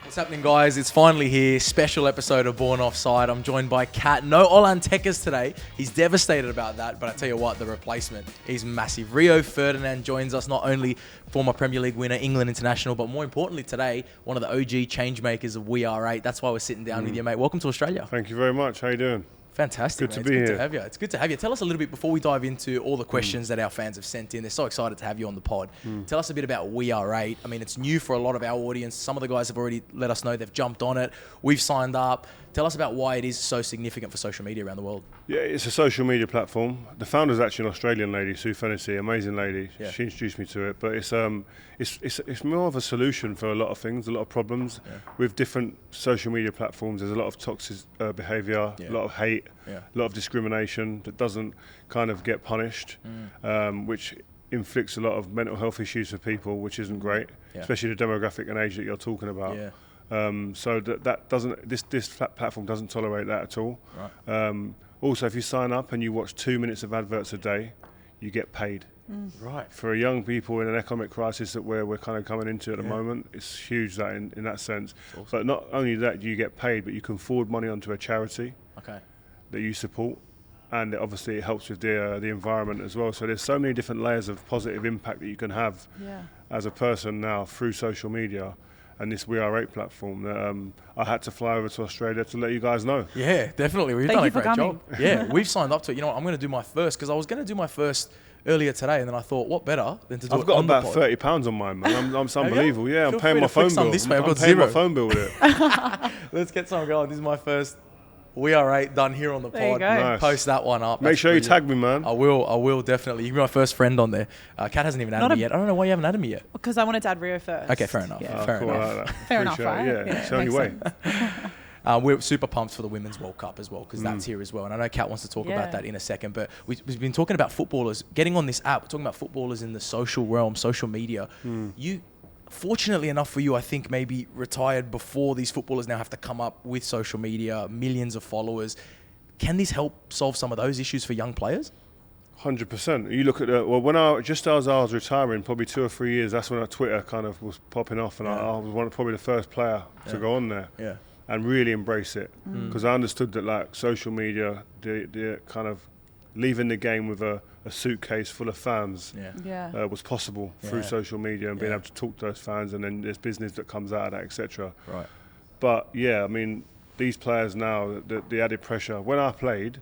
What's happening, guys? It's finally here. Special episode of Born Offside. I'm joined by Kat. No OLANTEKKERS today. He's devastated about that, but I tell you what, the replacement is massive. Ferdinand joins us, not only former Premier League winner, England international, but more importantly today, one of the OG change makers of WeAre8. That's why we're sitting down with you, mate. Welcome to Australia. Thank you very much. How you doing? Fantastic. Good to mate. be It's here. Good to have you. It's good to have you. Tell us a little bit before we dive into all the questions that our fans have sent in. They're so excited to have you on the pod. Tell us a bit about WeAre8. I mean, it's new for a lot of our audience. Some of the guys have already let us know they've jumped on it. We've signed up. Tell us about why it is so significant for social media around the world. Yeah, it's a social media platform. The founder's actually an Australian lady, Sue Fennessy, amazing lady. Yeah. She introduced me to it, but it's more of a solution for a lot of things, a lot of problems. Yeah. With different social media platforms, there's a lot of toxic behaviour, Yeah. a lot of hate, Yeah. a lot of discrimination that doesn't kind of get punished, which inflicts a lot of mental health issues for people, which isn't great, Yeah. especially the demographic and age that you're talking about. Yeah. So that doesn't, this platform doesn't tolerate that at all. Right. Also, if you sign up and you watch 2 minutes of adverts a day, you get paid. Right. For young people in an economic crisis that we're kind of coming into at the Yeah. moment, it's huge that in that sense. Awesome. But not only that, you get paid, but you can forward money onto a charity Okay. that you support. And obviously it helps with the environment as well. So there's so many different layers of positive impact that you can have as a person now through social media and this WeAre8 platform that I had to fly over to Australia to let you guys know. Yeah, definitely. We've Thank done a you for great coming. job. Yeah, we've signed up to it. You know what, I'm going to do my first, because I was going to do my first earlier today, and then I thought, what better than to do I've it got on about the pod. £30 on mine, man. It's Have you? unbelievable. Yeah, Feel I'm paying free my to flex phone on bill. this, mate. I've I'm got paying zero. my phone bill with it. Let's get some going. This is my first WeAre8 done here on the There you pod. go. Nice. Post that one up. Make That's sure you brilliant. tag me, man. I will definitely. You're my first friend on there. Kat hasn't even added Not me a- yet. I don't know why you haven't added me yet. Because I wanted to add Rio first. Okay, fair enough. Yeah. Fair Cool, enough. I like that. Fair enough, Appreciate right? it. Yeah, it's the only makes way. sense. We're super pumped for the Women's World Cup as well, because that's here as well. And I know Kat wants to talk about Yeah. that in a second. But we've been talking about footballers getting on this app. We're talking about footballers in the social realm, social media. You, fortunately enough for you, I think maybe retired before these footballers now have to come up with social media, millions of followers. Can this help solve some of those issues for young players? 100%. You look at when as I was retiring, probably 2 or 3 years, that's when Twitter kind of was popping off, and I was probably the first player to go on there Yeah. and really embrace it, because I understood that like social media, the kind of leaving the game with a suitcase full of fans Yeah. Yeah. was possible through Yeah. social media and being Yeah. able to talk to those fans, and then there's business that comes out of that, etc. Right. But yeah, I mean, these players now, the added pressure. When I played,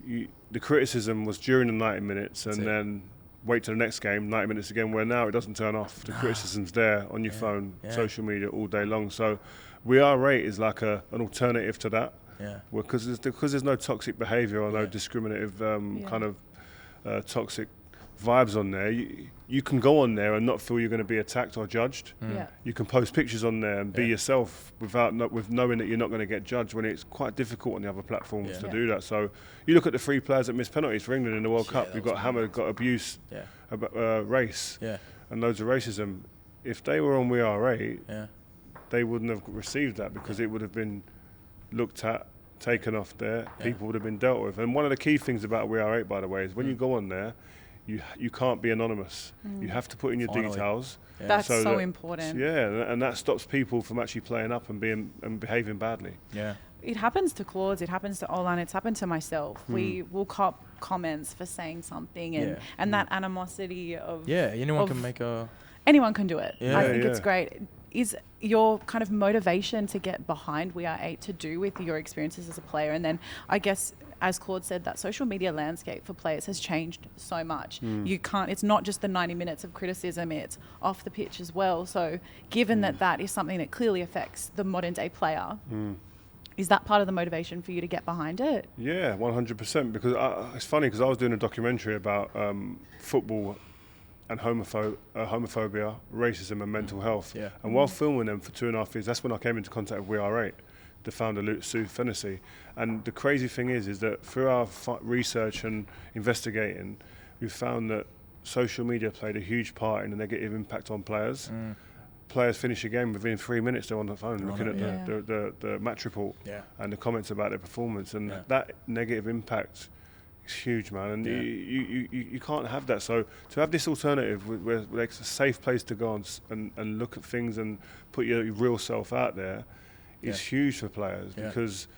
the criticism was during the 90 minutes, and That's it. then wait till the next game, 90 minutes again, where now it doesn't turn off. The criticism's there on your phone, Yeah. social media all day long. So WeAre8 is like an alternative to that, Yeah. because there's no toxic behaviour or no Yeah. discriminative Yeah. kind of toxic vibes on there. You can go on there and not feel you're going to be attacked or judged. Yeah. You can post pictures on there and be Yeah. yourself with knowing that you're not going to get judged, when it's quite difficult on the other platforms Yeah. to Yeah. do that. So you look at the 3 players that missed penalties for England in the World Yeah, Cup. that You've was got hammered, got abuse, Yeah. race, Yeah. and loads of racism. If they were on WeAre8, Yeah. they wouldn't have received that, because it would have been looked at, taken off there. Yeah. People would have been dealt with. And one of the key things about WeAre8, by the way, is when you go on there, you can't be anonymous. You have to put in your Finally. details. Yeah. That's so that- important. Yeah, and that stops people from actually playing up and behaving badly. Yeah. It happens to CLAUDES, it happens to Olan, it's happened to myself. We will cop comments for saying something, and, Yeah. and that animosity of Yeah. Anyone of- can make a. anyone can do it. Yeah. I think Yeah. it's great. Is your kind of motivation to get behind WeAre8 to do with your experiences as a player? And then I guess, as Claude said, that social media landscape for players has changed so much. You can't, it's not just the 90 minutes of criticism, it's off the pitch as well. So given that that is something that clearly affects the modern day player, is that part of the motivation for you to get behind it? Yeah, 100%. Because it's funny, because I was doing a documentary about football and homophobia, racism and mental health. Yeah. And while filming them for 2.5 years, that's when I came into contact with WeAre8, the founder, Sue Fennessy. And the crazy thing is that through our research and investigating, we found that social media played a huge part in the negative impact on players. Players finish a game within 3 minutes, they're on the phone looking at it, the match report Yeah. and the comments about their performance. And Yeah. that negative impact It's huge, man, and you can't have that. So to have this alternative where it's a safe place to go and look at things and put your real self out there is huge for players because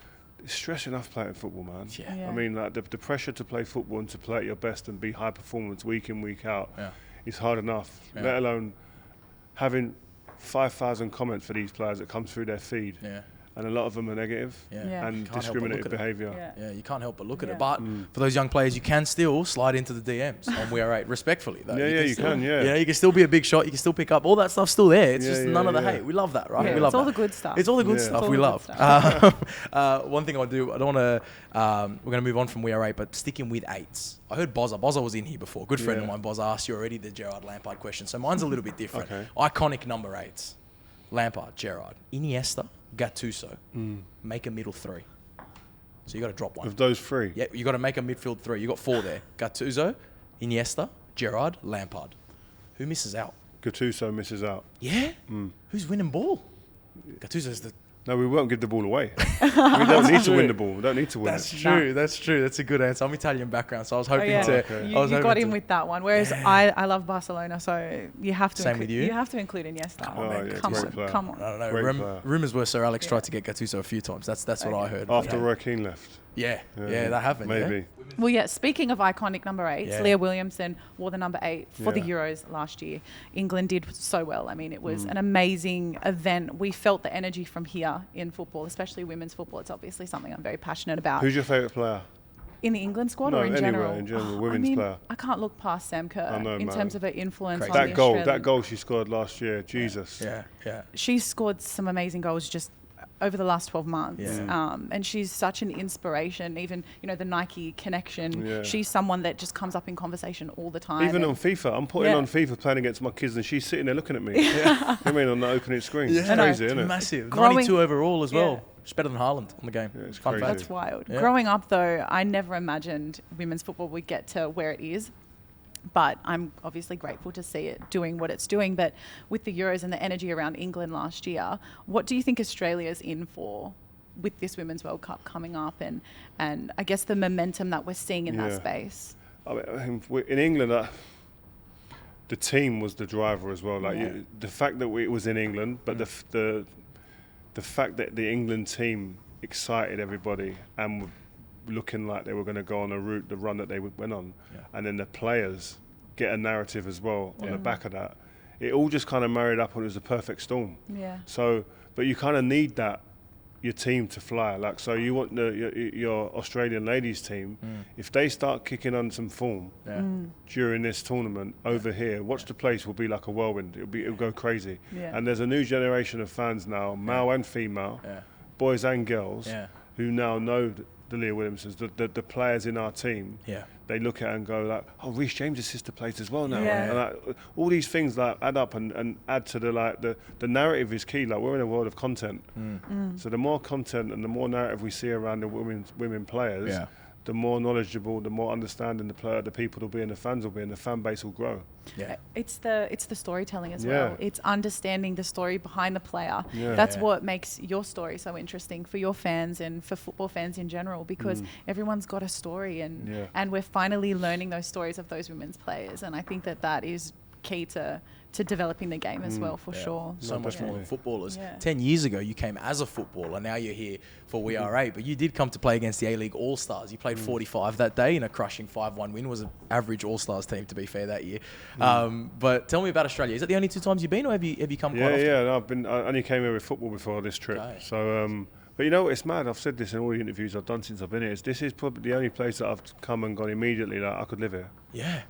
it's stress enough playing football, man. I mean, like the pressure to play football and to play at your best and be high performance week in, week out is hard enough, let alone having 5,000 comments for these players that come through their feed. And a lot of them are negative and discriminative behaviour. Yeah, you can't help but look at it. But for those young players, you can still slide into the DMs on WeAre8 respectfully. Though. You can. You can still be a big shot. You can still pick up. All that stuff's still there. It's just none of the hate. We love that, right? We love it's all the good stuff. It's all the good stuff we love. One thing I don't want to, we're going to move on from WeAre8, but sticking with 8s. I heard Bozza was in here before. Good friend of mine, Bozza, asked you already the Gerrard Lampard question. So mine's a little bit different. Iconic number 8s. Lampard, Gerrard, Iniesta, Gattuso. Make a middle 3. So you got to drop one. Of those 3? Yeah, you got to make a midfield 3. You got 4 there. Gattuso, Iniesta, Gerrard, Lampard. Who misses out? Gattuso misses out. Yeah? Who's winning ball? Gattuso's the... No, we won't give the ball away. We don't need to win the ball. We don't need to win That's true. That's true. That's a good answer. I'm Italian background, so I was hoping to... You got in with that one. Whereas I love Barcelona, so you have to... Same with you? You have to include Iniesta. Come on. I don't know. Rumours were Sir Alex tried to get Gattuso a few times. That's what I heard. After Joaquin left. Yeah, that happened. Maybe. Well, speaking of iconic number 8s, Leah Williamson wore the number 8 for the Euros last year. England did so well. I mean, it was an amazing event. We felt the energy from here in football, especially women's football. It's obviously something I'm very passionate about. Who's your favourite player? In the England squad or in general? In general, women's player. I can't look past Sam Kerr in terms of her influence on that the goal. Australian. That goal she scored last year, Jesus. Yeah. She scored some amazing goals just over the last 12 months. And she's such an inspiration. Even, the Nike connection. She's someone that just comes up in conversation all the time. Even on FIFA. I'm putting on FIFA playing against my kids and she's sitting there looking at me. I mean, on the opening screen. It's crazy, isn't it? Massive. 92 overall as well. It's better than Haaland on the game. It's crazy. That's wild. Growing up, though, I never imagined women's football would get to where it is. But I'm obviously grateful to see it doing what it's doing. But with the Euros and the energy around England last year, what do you think Australia's in for with this Women's World Cup coming up and I guess the momentum that we're seeing in that space? I mean, in England, the team was the driver as well. The fact that it was in England, but the fact that the England team excited everybody and were looking like they were going to go on the run that they went on, and then the players get a narrative as well on the back of that. It all just kind of married up and it was a perfect storm. So, but you kind of need that, your team to fly. So you want your Australian ladies team, if they start kicking on some form during this tournament over here, watch the place will be like a whirlwind. It'll go crazy. And there's a new generation of fans now, male and female, boys and girls, who now know the Leah Williamsons, the players in our team. They look at it and go like, oh, Reece James' sister plays as well now. And all these things add up and add to the narrative is key. We're in a world of content. So the more content and the more narrative we see around the women players, the more knowledgeable, the more understanding the people will be and the fans will be and the fan base will grow. It's the storytelling as well. It's understanding the story behind the player. That's what makes your story so interesting for your fans and for football fans in general, because everyone's got a story and we're finally learning those stories of those women's players, and I think that is key to developing the game as well, for sure. So much more than footballers. 10 years ago, you came as a footballer. Now you're here for WeAre8, but you did come to play against the A-League All-Stars. You played 45 that day in a crushing 5-1 win. It was an average All-Stars team, to be fair, that year. But tell me about Australia. Is that the only 2 times you've been, or have you come quite often? No, I only came here with football before this trip. So, but you know, it's mad. I've said this in all the interviews I've done since I've been here. This is probably the only place that I've come and gone immediately I could live here.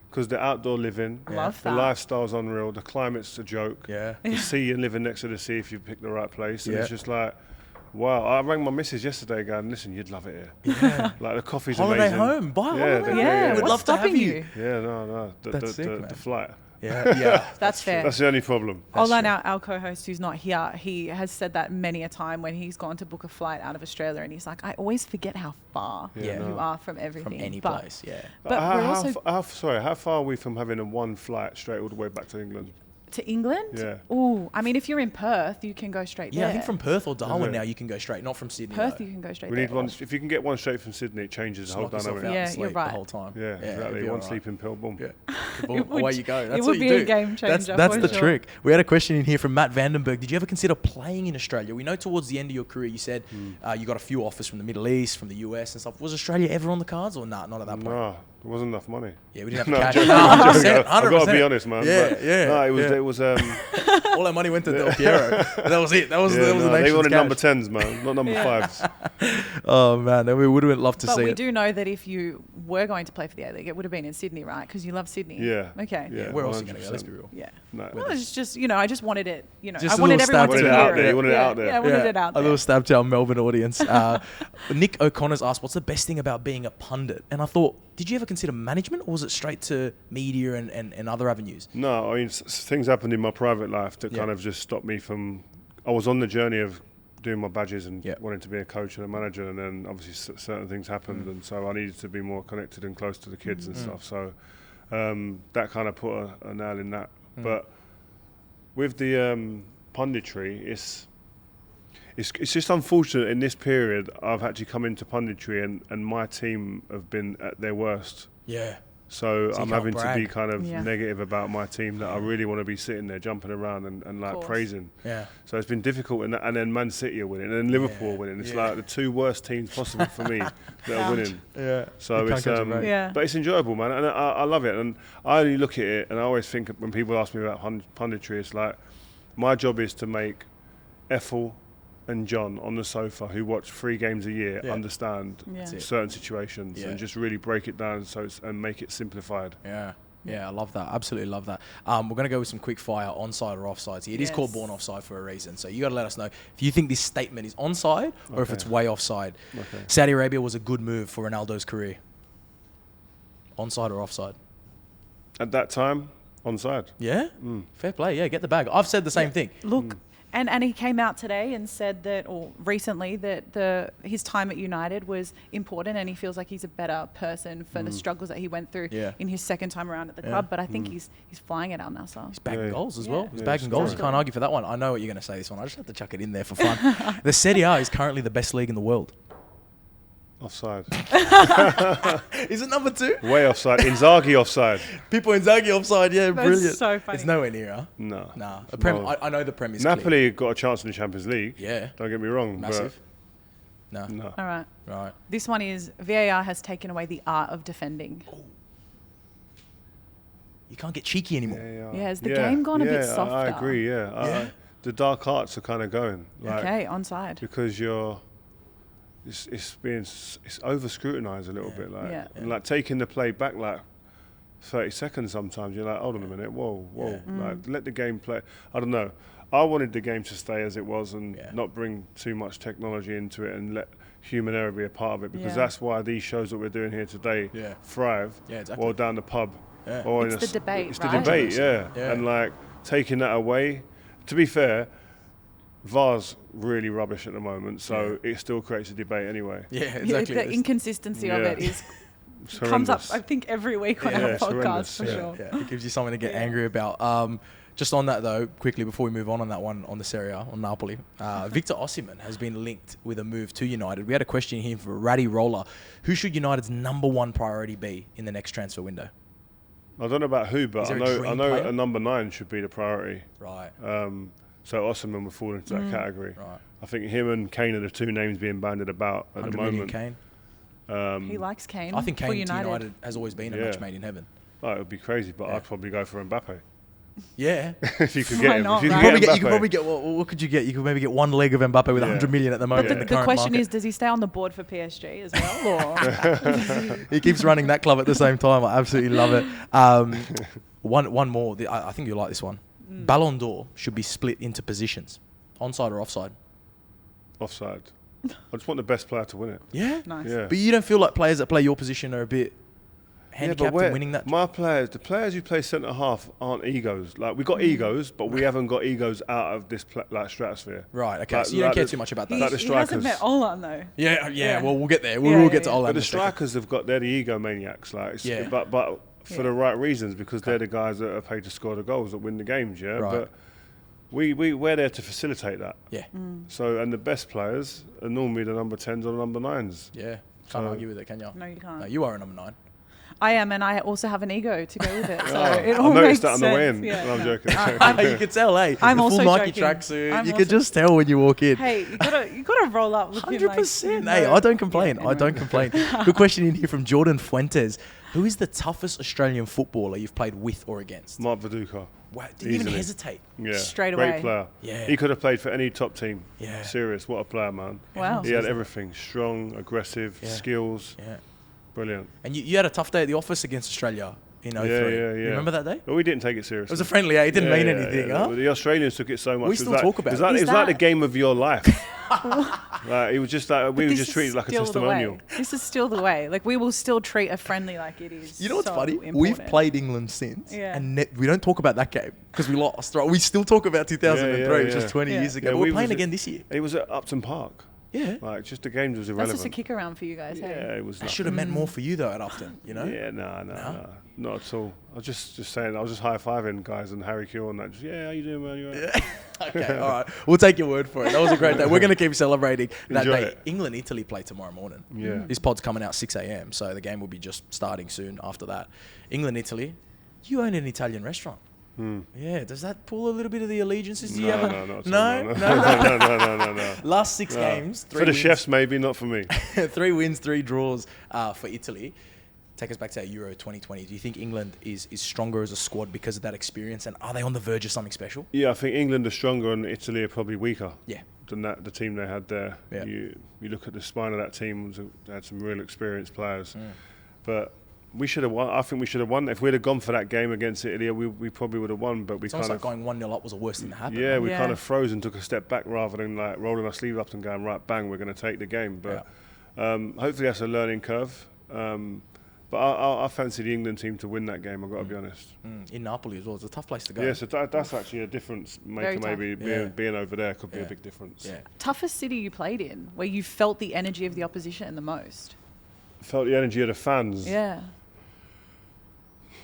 Because the outdoor living, the lifestyle's unreal, the climate's a joke. The sea and living next to the sea if you pick the right place. And it's just like, wow. I rang my missus yesterday going, listen, you'd love it here. The coffee's holiday amazing. Home, buy holiday. We'd love to have you. The flight. That's fair. That's the only problem. Olan, our co-host who's not here, he has said that many a time when he's gone to book a flight out of Australia, and he's like, I always forget how far you are from everything. From any place, But how far are we from having a one flight straight all the way back to England? To England? Yeah. Oh, I mean, if you're in Perth, you can go straight there. Yeah, I think from Perth or Darwin it? now you can go straight, not from Sydney. Perth, though. you can go straight We there. need one. If you can get one straight from Sydney, it changes the whole Knock yourself dynamic. out Yeah, and sleep you're right. the whole time. Yeah, it'd exactly. be One alright. sleeping pill, boom. Yeah. It would- Away you go. That's it what would you be do. a game changer. That's for the sure. trick. We had a question in here from Matt Vandenberg. Did you ever consider playing in Australia? We know towards the end of your career you said you got a few offers from the Middle East, from the US and stuff. Was Australia ever on the cards or not at that point? Nah, there wasn't enough money. Yeah, we didn't have the No, cash. I'm No, joking. 100%. I've got to be honest, man. Yeah, But yeah. No, yeah. it was. All that money went to Del Piero. That was it. That was the They nation's wanted cash. number 10s, man, not number 5s. Oh man, then we would have loved to But see we it. do know that if you were going to play for the A-League, it would have been in Sydney, right? Because you love Sydney. Yeah. Okay. Yeah. Where else are you going to go? 100%. Let's be real. Yeah. No. Well, it's just, I just wanted it, Just I a wanted little everyone stab to to hear it out it. there. You wanted it out there. Yeah, I wanted it out A there. little stab to our Melbourne audience. Nick O'Connor's asked, what's the best thing about being a pundit? And I thought, did you ever consider management or was it straight to media and other avenues? No, I mean, things happened in my private life that Yeah. kind of just stopped me from. I was on the journey of doing my badges and Yeah. wanting to be a coach and a manager, and then obviously certain things happened, and so I needed to be more connected and close to the kids and stuff. So that kind of put a nail in that. But with the punditry, it's just unfortunate in this period. I've actually come into punditry, and my team have been at their worst. Yeah. So you I'm can't having to be brag. kind of Yeah. negative about my team that I really want to be sitting there jumping around and like Course. praising. Yeah. So it's been difficult, and then Man City are winning, and then Liverpool are winning. It's Yeah. like the two worst teams possible for me that are Ouch. winning. Yeah. So You can't it's catch a break. Yeah. but it's enjoyable, man, and I love it. And I only look at it, and I always think when people ask me about punditry, it's like my job is to make Ethel and John on the sofa, who watch 3 games a year, Yeah. understand Yeah. That's it. certain situations Yeah. and just really break it down and make it simplified. Yeah. Yeah, I love that. Absolutely love that. We're going to go with some quick fire onside or offside. So it is called Yes. born offside for a reason. So you got to let us know if you think this statement is onside or if Okay. it's way offside. Okay. Saudi Arabia was a good move for Ronaldo's career. Onside or offside? At that time, onside. Yeah? Fair play. Yeah, get the bag. I've said the same thing. Look, and he came out today and said that, or recently, that his time at United was important, and he feels like he's a better person for the struggles that he went through Yeah. in his second time around at the club. But I think he's flying at Al Nassr. He's bagging Yeah. goals as Yeah. well. He's Yeah, bagging he's goals. You scoring. can't argue for that one. I know what you're going to say this one. I just have to chuck it in there for fun. The Serie A is currently the best league in the world. Offside. Is it number 2? Way offside. Inzaghi offside. People in Zaghi offside. Yeah, That's brilliant. so funny. It's nowhere near, huh? No. Nah. The It's Prem, not. I know the Prem is clear. Napoli got a chance in the Champions League. Yeah. Don't get me wrong. Massive. No. But no. All right. Right. This one is VAR has taken away the art of defending. You can't get cheeky anymore. Yeah, has the game gone a bit I softer? agree, yeah. Yeah. The dark arts are kind of going. Like, Okay, onside. Because it's over scrutinized a little bit. Like, Yeah. and like taking the play back like 30 seconds sometimes. You're like, hold on a minute, whoa. Like, let the game play. I don't know. I wanted the game to stay as it was and not bring too much technology into it and let human error be a part of it, because Yeah. that's why these shows that we're doing here today thrive. Yeah, exactly. Or down the pub. Yeah. Or It's in the debate, It's right? the debate, yeah. Yeah. And like taking that away. To be fair, VAR's really rubbish at the moment, so it still creates a debate anyway. Yeah, Yeah, exactly. the It's- inconsistency of Yeah. it is It's comes up, horrendous. I think, every week on Yeah, our it's podcast horrendous, for yeah. sure. Yeah, it gives you something to get angry about. Just on that though, quickly before we move on that one on the Serie A, on Napoli, Victor Osimhen has been linked with a move to United. We had a question here for Ratty Roller. Who should United's number 1 priority be in the next transfer window? I don't know about who, Is but there I a know dream player? a number 9 should be the priority. Right. So Osimhen would fall into that category. Right. I think him and Kane are the 2 names being bandied about at the 100 million moment. Kane. He likes Kane. I think for Kane to United has always been a Yeah. match made in heaven. Oh, it would be crazy, but Yeah. I'd probably go for Mbappe. Yeah. If you could Why get him. not, If you right? could You get could Mbappe. probably get what could you get? You could maybe get one leg of Mbappe with Yeah. 100 million at the moment But in the The current question market. is, does he stay on the board for PSG as well? Or He keeps running that club at the same time. I absolutely love it. One more. I think you'll like this one. Ballon d'Or should be split into positions, onside or offside. Offside. I just want the best player to win it. Yeah. nice. Yeah. But you don't feel like players that play your position are a bit Yeah, handicapped but in winning that? the players who play centre half aren't egos. Like, we've got egos, but we haven't got egos out of this stratosphere. Right. Okay. Like- so you don't like care the- too much about He, that. Like the he hasn't strikers. met Olan though. Yeah. Yeah. Well, we'll get there. We Yeah, will yeah, get to yeah. all that. But in the a second. strikers have got, they're the egomaniacs. Like, Yeah. But for the right reasons, because they're the guys that are paid to score the goals that win the games, yeah. Right. But we're there to facilitate that. Yeah. So, and the best players are normally the number 10s or the number 9s. Yeah. Can't argue with it, can you? No, you can't. No, you are a number 9. I am, and I also have an ego to go with it. So Oh, it I all noticed makes that on the way sense. in. Yeah. No, I'm joking. You could tell, eh? I'm the also full Nike joking. tracksuit. I'm You also could just tell when you walk in. Hey, you gotta roll up looking 100%. like, Hey, I don't complain. Yeah, I don't complain. Good question in here from Jordan Fuentes. Who is the toughest Australian footballer you've played with or against? Mark Viduka. Wow, didn't even Easily. hesitate. Yeah. Straight away. Great player. Yeah. He could have played for any top team. Yeah. Serious. What a player, man. Wow. He had everything. Strong, aggressive, Yeah. skills. Yeah. Brilliant. And you had a tough day at the office against Australia in 03. Yeah. You remember that day? But we didn't take it seriously. It was a friendly, it didn't mean anything, huh? The Australians took it so much. We It was still like, talk about it. Was it. like, Is it was like the that- game of your life. Like, it was just like we were This just is treated like a still the testimonial. way. This is still the way. Like, we will still treat a friendly like it is. You know what's so funny? important. We've played England since, Yeah. and we don't talk about that game because we lost. Right? We still talk about 2003, which was 20 Yeah. years ago. Yeah, but we we're playing was- again this year. It was at Upton Park. Yeah. Like, just the games was That's irrelevant. just a kick around for you guys. Yeah, Hey? it was. That like- should have meant more for you though at Upton, you know? Yeah, no, not at all. I was just saying. I was just high fiving guys and Harry Kewell and that. Just, yeah, how you doing, man? You all right? Okay, all right. We'll take your word for it. That was a great day. We're going to keep celebrating that Enjoy day. it. England-Italy play tomorrow morning. Yeah. This pod's coming out 6 a.m., so the game will be just starting soon after that. England-Italy, you own an Italian restaurant. Yeah, does that pull a little bit of the allegiances? Do you No, have no, not at no, all, no. Last 6 No. games, 3 For the wins, chefs, maybe not for me. 3 wins, 3 draws for Italy. Take us back to Euro 2020. Do you think England is stronger as a squad because of that experience, and are they on the verge of something special? Yeah, I think England are stronger and Italy are probably weaker. Yeah. Than the team they had there. Yeah. You look at the spine of that team; they had some real experienced players. But we should have won. I think we should have won. If we'd have gone for that game against Italy, we probably would have won. But we It's kind almost of like going 1-0 up was the worst thing that happened. yeah, right? we Yeah. kind of froze and took a step back rather than like rolling our sleeve up and going right, bang, we're going to take the game. But hopefully that's a learning curve. But I fancy the England team to win that game. I've got to be honest. In Napoli as well. It's a tough place to go. Yeah, so that's actually a difference maker. tough. Maybe Yeah. being over there could be Yeah. a big difference. Yeah. Toughest city you played in, where you felt the energy of the opposition the most. Felt the energy of the fans. Yeah.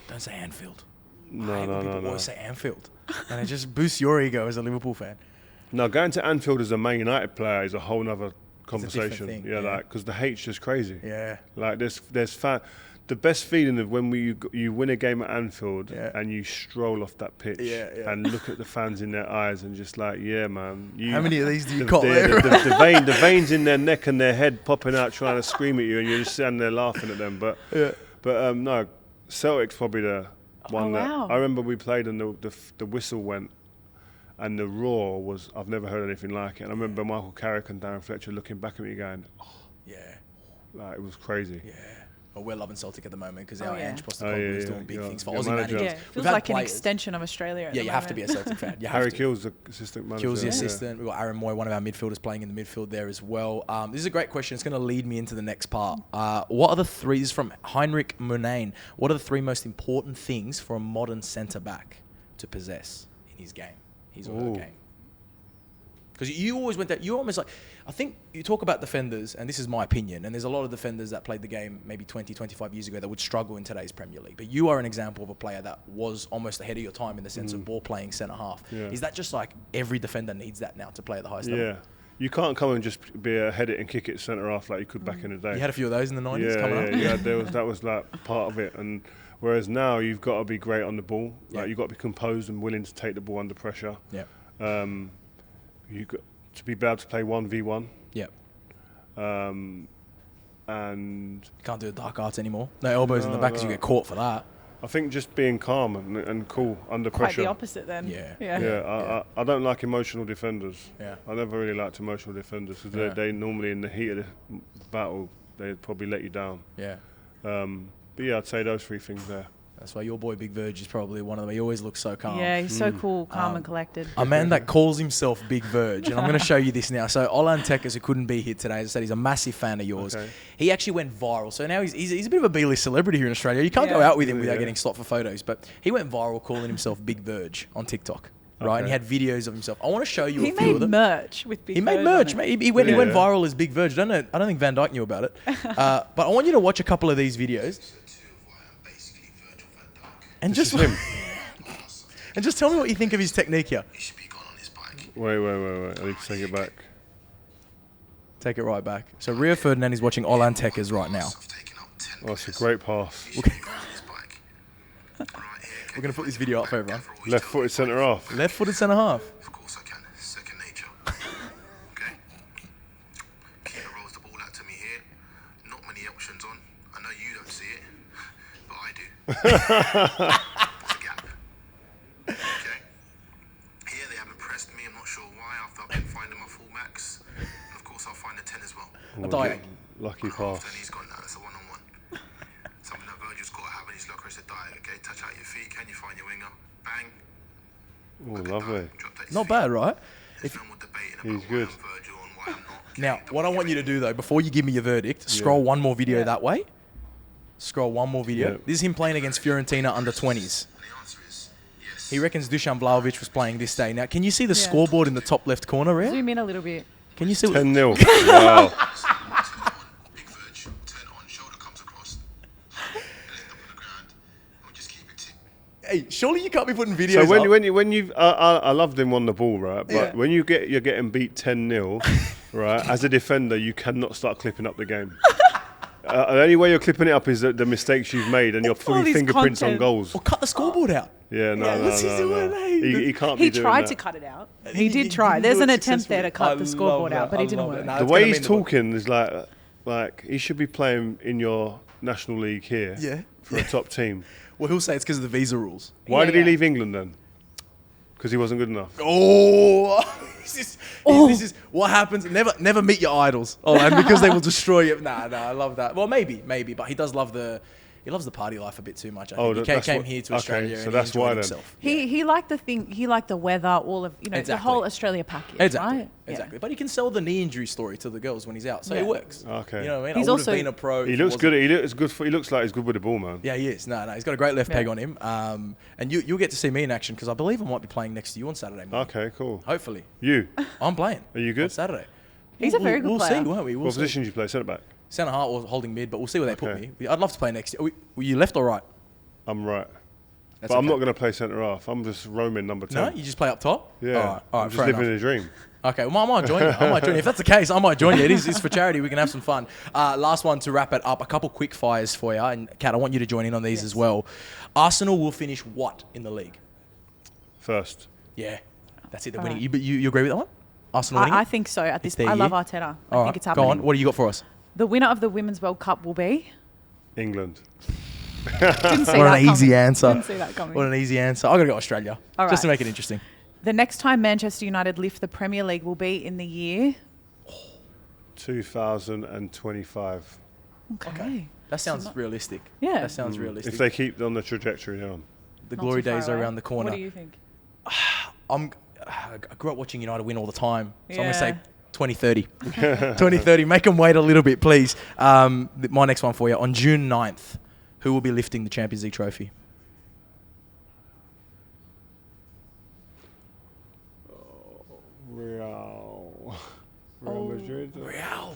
Don't say Anfield. I No, hate when no, people no. always say Anfield. And it just boosts your ego as a Liverpool fan. No, going to Anfield as a Man United player is a whole nother conversation. thing, yeah, yeah. like because the hate's just crazy. Yeah. Like there's the best feeling of when you win a game at Anfield Yeah. and you stroll off that pitch and look at the fans in their eyes and just like, yeah, man. How many of these do you the, got there? the veins in their neck and their head popping out trying to scream at you and you're just standing there laughing at them. But no, Celtic's probably the one that wow. I remember we played and the whistle went and the roar was, I've never heard anything like it. And I remember Michael Carrick and Darren Fletcher looking back at me going, oh, Yeah. like it was crazy. Yeah. Well, we're loving Celtic at the moment because Oh, our yeah. Ange Postecoglou is yeah, doing big yeah. things for Your Aussie manager. managers. Yeah. We've Feels had like an players- extension of Australia. At Yeah, the you have to be a moment. Celtic fan. You have Harry to. Kewell's the assistant manager. Kills the yeah. assistant. We've got Aaron Moy, one of our midfielders, playing in the midfield there as well. This is a great question. It's going to lead me into the next part. What are the three? This is from Heinrich Munane. What are the 3 most important things for a modern centre back to possess in his game? His or her Ooh. game. Because you always went that. You almost like. I think you talk about defenders, and this is my opinion. And there's a lot of defenders that played the game maybe 20, 25 years ago that would struggle in today's Premier League. But you are an example of a player that was almost ahead of your time in the sense of ball playing centre half. Yeah. Is that just like every defender needs that now to play at the highest level? Yeah. You can't come and just be a head it and kick it centre half like you could back in the day. You had a few of those in the 90s coming up. Yeah, that was like part of it. And whereas now you've got to be great on the ball. Like you've got to be composed and willing to take the ball under pressure. Yeah. You got to be able to play 1v1. Yeah. And Can't do the dark arts anymore. No elbows in the back because you get caught for that. I think just being calm and cool under Quite pressure. the opposite then. Yeah. Yeah, I don't like emotional defenders. Yeah. I never really liked emotional defenders because Yeah. they normally in the heat of the battle they'd probably let you down. Yeah. But yeah, I'd say those 3 things there. That's why your boy Big Verge is probably one of them. He always looks so calm. Yeah, he's so cool, calm and collected. A man that calls himself Big Verge, and I'm going to show you this now. So OLANTEKKERS, who couldn't be here today, as I said, he's a massive fan of yours. Okay. He actually went viral. So now he's a bit of a B-list celebrity here in Australia. You can't go out with him without getting stopped for photos. But he went viral calling himself Big Verge on TikTok. Right, and he had videos of himself. I want to show you a few of them. He made merch with Big Verge. He made merch. on it. He went viral as Big Verge. I don't think Van Dijk knew about it. But I want you to watch a couple of these videos. And This just is him. and just tell me what you think of his technique here. He should be gone on his bike. Wait. I need to take it back. Take it right back. So Rio Ferdinand is watching OLANTEKKERS right now. I've taken up 10 Oh, it's a meters. great pass. He should be gone on his bike. Right here. We're going to put this video up for everyone. Left-footed centre half. Left-footed centre half. Of course I can. Second nature. Okay. Keeper rolls the ball out to me here. Not many options on. I know you don't see it, but I do. It's a gap. Okay. Here they haven't pressed me. I'm not sure why. After I've been finding my fullbacks, and of course I'll find a 10 as well. A diag. Lucky And pass. he's got that. It's a one-on-one. Something that Verge's got to have in his locker is a diag. Okay. Touch out your feet. Can you find your winger? Bang. Oh, lovely. Drop that his Not feet. bad, right? There's no more debating about He's why good. I'm Virgil and why I'm not. Now, what I want you to do, though, before you give me your verdict, scroll one more video that way. Scroll one more video. Yeah. This is him playing against Fiorentina under 20s. And the answer is yes. He reckons Dusan Vlahovic was playing this day. Now, can you see the scoreboard in the top left corner, Ria? Zoom in a little bit. Can you see? 10-0. Wow. Big Verge, 10 on, shoulder comes across. He'll end up on the ground. And we just keep it tick. Hey, surely you can't be putting videos So up. when you've I loved him on the ball, right? But Yeah. when you're getting beat 10-0, right? As a defender, you cannot start clipping up the game. The only way you're clipping it up is the mistakes you've made and your All this fingerprints on content. goals. Or cut the scoreboard out. Yeah, no. what's he doing, eh? He can't be He doing tried that. to cut it out. He He did didn't try. do There's it an attempt there to successfully. cut the scoreboard I out, but he love didn't it. work. Nah, The it's way gonna he's mean the book. talking is like he should be playing in your national league here. Yeah. For a top team. Well, he'll say it's because of the visa rules. Why Yeah, did he yeah. leave England then? Because he wasn't good enough. Oh, this is what happens. Never meet your idols. Oh, and because they will destroy you. Nah, I love that. Well, maybe, but he does love the party life a bit too much. I think. He that's came what- here to okay, Australia so and that's he enjoyed why then. himself. He liked the thing. He liked the weather, all of the Exactly. whole Australia package. Exactly. Right? Yeah. Exactly. But he can sell the knee injury story to the girls when he's out, so it Yeah. works. Okay. You know what I mean? He's I would also- have been a pro. He if looks wasn't. good. He looks like he's good with the ball, man. Yeah, he is. No, he's got a great left peg Yeah. on him. And you'll get to see me in action because I believe I might be playing next to you on Saturday morning. Okay, cool. Hopefully. You. I'm playing. Are you On good? Saturday. He's a very good we'll player. see, won't we? We'll What see. position do you play? Centre back. Centre half or holding mid, but we'll see where they put Okay. me. I'd love to play next year. Were you left or right? I'm right. That's But I'm okay. not going to play centre half. I'm just roaming number 10. No, you just play up top? Yeah. All right, I'm just fair living enough. a dream. Okay, well, I might join you. If that's the case, I might join you. It's for charity. We can have some fun. Last one to wrap it up. A couple quick fires for you. And, Kat, I want you to join in on these as well. Arsenal will finish what in the league? First. Yeah, that's it. They're All winning. right. You agree with that one? Arsenal winning I it? think so. At this, their I love year? Arteta. I All think right, it's happening. go on. What do you got for us? The winner of the Women's World Cup will be. England. Didn't see What that an easy coming. answer. Didn't see that coming. What an easy answer. I got to go Australia. All Just to right. make it interesting. The next time Manchester United lift the Premier League will be in the year. 2025. Okay. That sounds realistic. Yeah. That sounds realistic. If they keep on the trajectory they're on. the Not glory too far days are away. around the corner. What do you think? I grew up watching United win all the time. So I'm going to say Yeah. 2030. 2030. Make them wait a little bit, please. My next one for you. On June 9th, who will be lifting the Champions League trophy? Real Oh. Madrid. Real.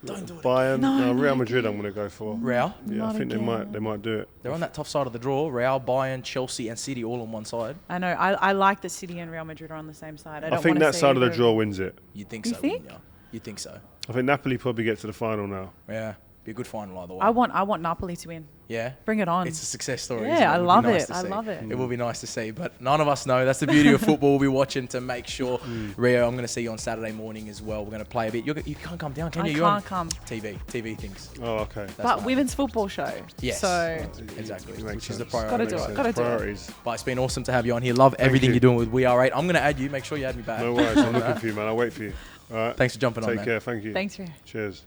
Don't do it. Bayern. No, No, not Real Madrid again. I'm going to go for. Real. Yeah, Not I think again. they might do it. They're on that tough side of the draw. Real, Bayern, Chelsea and City all on one side. I know. I like that City and Real Madrid are on the same side. I I don't think wanna that see side of the either draw wins it. You'd think You so, think? wouldn't you? You'd think so. I think Napoli probably get to the final now. Yeah. Be a good final either way. I want Napoli to win. Yeah. Bring it on. It's a success story. Yeah, isn't it? I It would be love nice it. to I see. love it. It will be nice to see, but none of us know. That's the beauty of football. We'll be watching to make sure. Rio, I'm going to see you on Saturday morning as well. We're going to play a bit. You can't come down, can I you? You're on can't come. TV things. Oh, okay. That's But fine. women's football show. Yes. So Exactly. Makes Which is the sense. priority. Gotta do Makes it, sense. gotta do it. Priorities. But it's been awesome to have you on here. Love everything you. you're doing with WeAre8. I'm going to add you. Make sure you add me back. No worries. I'm looking for you, man. I'll wait for you. All right. Thanks for jumping on, Take man. care. Thank you. thanks for. Cheers.